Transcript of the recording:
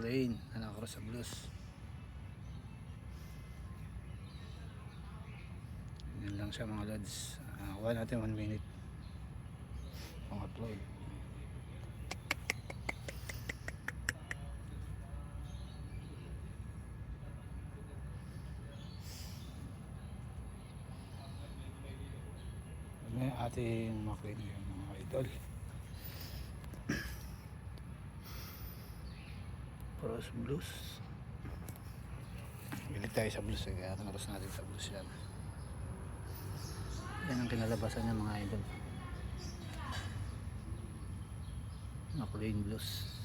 McLean na nakakross sa blues. Yun lang siya mga lods. Kuha natin 1 minute pang upload. Ano yung ating McLean yung mga idol. Cross blues. Bilig tayo sa blues kaya cross natin sa blues yan. Yan ang kinalabasan niya mga idol. McLean blues.